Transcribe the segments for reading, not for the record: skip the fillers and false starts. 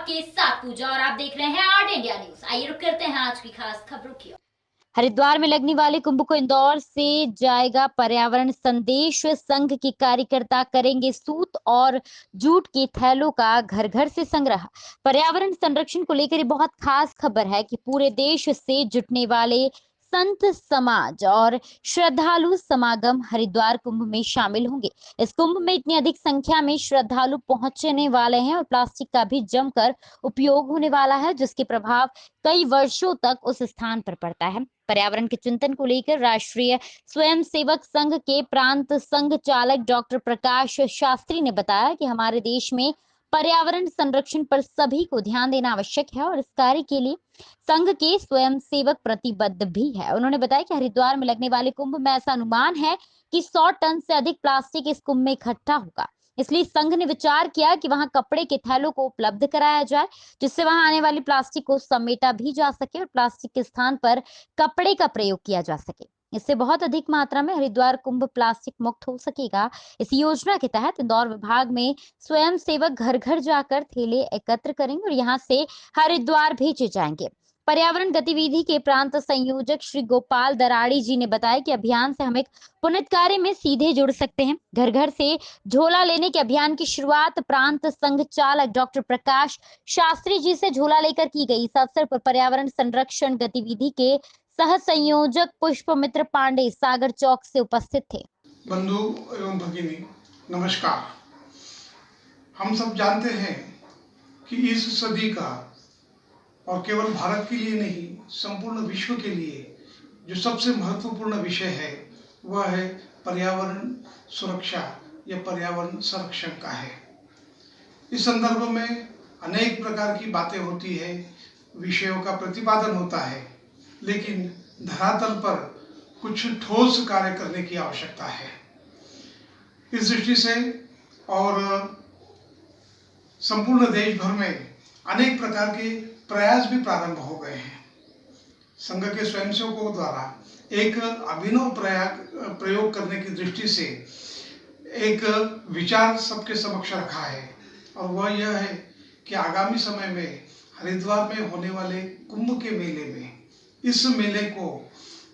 आपके साथ पूजा और आप देख रहे हैं आर्ट इंडिया न्यूज। आइए रुक करते हैं आज की खास खबरों की ओर। हरिद्वार में लगने वाले कुंभ को इंदौर से जाएगा पर्यावरण संदेश। संघ के कार्यकर्ता करेंगे सूत और जूट के थैलों का घर घर से संग्रह। पर्यावरण संरक्षण को लेकर ये बहुत खास खबर है कि पूरे देश से जुटने वाले संत समाज और श्रद्धालु समागम हरिद्वार कुंभ में शामिल होंगे। इस कुंभ में इतनी अधिक संख्या में श्रद्धालु पहुंचने वाले हैं और प्लास्टिक का भी जमकर उपयोग होने वाला है, जिसके प्रभाव कई वर्षों तक उस स्थान पर पड़ता है। पर्यावरण के चिंतन को लेकर राष्ट्रीय स्वयंसेवक संघ के प्रांत संघ चालक डॉक्टर प्रकाश शास्त्री ने बताया कि हमारे देश में पर्यावरण संरक्षण पर सभी को ध्यान देना आवश्यक है और इस कार्य के लिए संघ के स्वयंसेवक प्रतिबद्ध भी है। उन्होंने बताया कि हरिद्वार में लगने वाले कुंभ में ऐसा अनुमान है कि 100 टन से अधिक प्लास्टिक इस कुंभ में इकट्ठा होगा। इसलिए संघ ने विचार किया कि वहां कपड़े के थैलों को उपलब्ध कराया जाए, जिससे वहां आने वाली प्लास्टिक को समेटा भी जा सके और प्लास्टिक के स्थान पर कपड़े का प्रयोग किया जा सके। इससे बहुत अधिक मात्रा में हरिद्वार कुंभ प्लास्टिक मुक्त हो सकेगा। इस योजना के तहत इंदौर विभाग में स्वयंसेवक घर घर जाकर थैले एकत्र करेंगे और यहां से हरिद्वार भेजे जाएंगे। पर्यावरण गतिविधि के प्रांत संयोजक श्री गोपाल दराड़ी जी ने बताया कि अभियान से हम एक पुण्य कार्य में सीधे जुड़ सकते हैं। घर घर से झोला लेने के अभियान की शुरुआत प्रांत संघ चालक डॉक्टर प्रकाश शास्त्री जी से झोला लेकर की गई। इस अवसर पर पर्यावरण संरक्षण गतिविधि के सह संयोजक पुष्पमित्र पांडे सागर चौक से उपस्थित थे। बंधु एवं भगिनी नमस्कार। हम सब जानते हैं कि इस सदी का और केवल भारत के लिए नहीं संपूर्ण विश्व के लिए जो सबसे महत्वपूर्ण विषय है वह है पर्यावरण सुरक्षा या पर्यावरण संरक्षण का है। इस संदर्भ में अनेक प्रकार की बातें होती है, विषयों का प्रतिपादन होता है, लेकिन धरातल पर कुछ ठोस कार्य करने की आवश्यकता है। इस दृष्टि से और संपूर्ण देश भर में अनेक प्रकार के प्रयास भी प्रारंभ हो गए हैं। संघ के स्वयंसेवकों द्वारा एक अभिनव प्रयोग करने की दृष्टि से एक विचार सबके समक्ष रखा है और वह यह है कि आगामी समय में हरिद्वार में होने वाले कुंभ के मेले में इस मेले को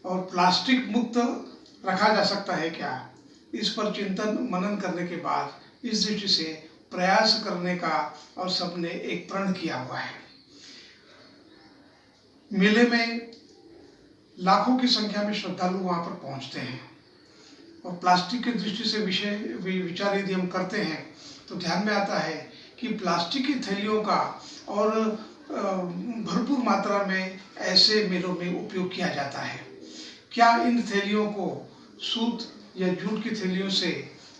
और प्लास्टिक मुक्त रखा जा सकता है क्या, इस पर चिंतन मनन करने के बाद इस दृष्टि से प्रयास करने का और सबने एक प्रण किया हुआ है। मेले में लाखों की संख्या में श्रद्धालु वहां पर पहुंचते हैं और प्लास्टिक की दृष्टि से विचार यदि हम करते हैं तो ध्यान में आता है कि प्लास्टिक की थैलियों का और भरपूर मात्रा में ऐसे मेलों में उपयोग किया जाता है। क्या इन थैलियों को सूत या जूट की थैलियों से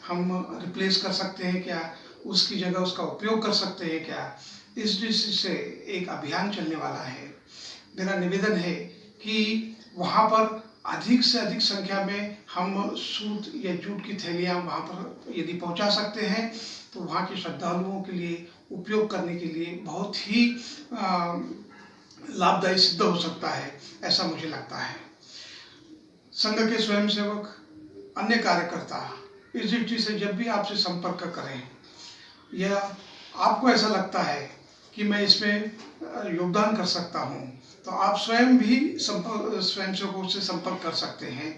हम रिप्लेस कर सकते हैं क्या, उसकी जगह उसका उपयोग कर सकते हैं क्या, इस दृष्टि से एक अभियान चलने वाला है। मेरा निवेदन है कि वहाँ पर अधिक से अधिक संख्या में हम सूत या जूट की थैलियाँ वहाँ पर यदि पहुँचा सकते हैं तो वहाँ के श्रद्धालुओं के लिए उपयोग करने के लिए बहुत ही लाभदायी सिद्ध हो सकता है, ऐसा मुझे लगता है। संघ के स्वयंसेवक अन्य कार्यकर्ता इस दृष्टि से जब भी आपसे संपर्क करें या आपको ऐसा लगता है कि मैं इसमें योगदान कर सकता हूँ तो आप स्वयं भी स्वयंसेवकों से संपर्क कर सकते हैं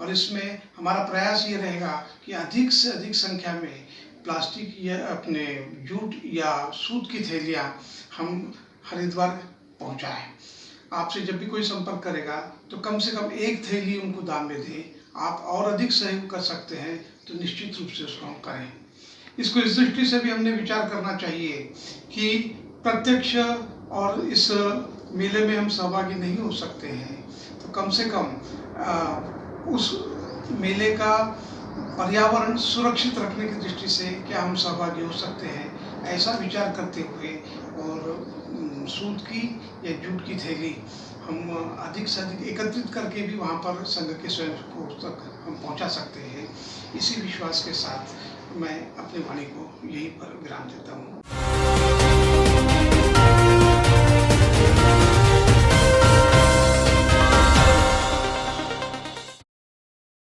और इसमें हमारा प्रयास ये रहेगा कि अधिक से अधिक संख्या में प्लास्टिक या अपने जूट या सूत की थैलियाँ हम हरिद्वार पहुँचाएँ। आपसे जब भी कोई संपर्क करेगा तो कम से कम एक थैली उनको दान में दें। आप और अधिक सहयोग कर सकते हैं तो निश्चित रूप से उसको हम करें। इसको इस दृष्टि से भी हमने विचार करना चाहिए कि प्रत्यक्ष और इस मेले में हम सहभागी नहीं हो सकते हैं तो कम से कम उस मेले का पर्यावरण सुरक्षित रखने की दृष्टि से क्या हम सहभागी हो सकते हैं, ऐसा विचार करते हुए और सूत की या जूट की थैली हम अधिक से अधिक एकत्रित करके भी वहाँ पर संघ के स्वयंसेवकों तक हम पहुँचा सकते हैं। इसी विश्वास के साथ मैं अपनी वाणी को यहीं पर विराम देता हूँ।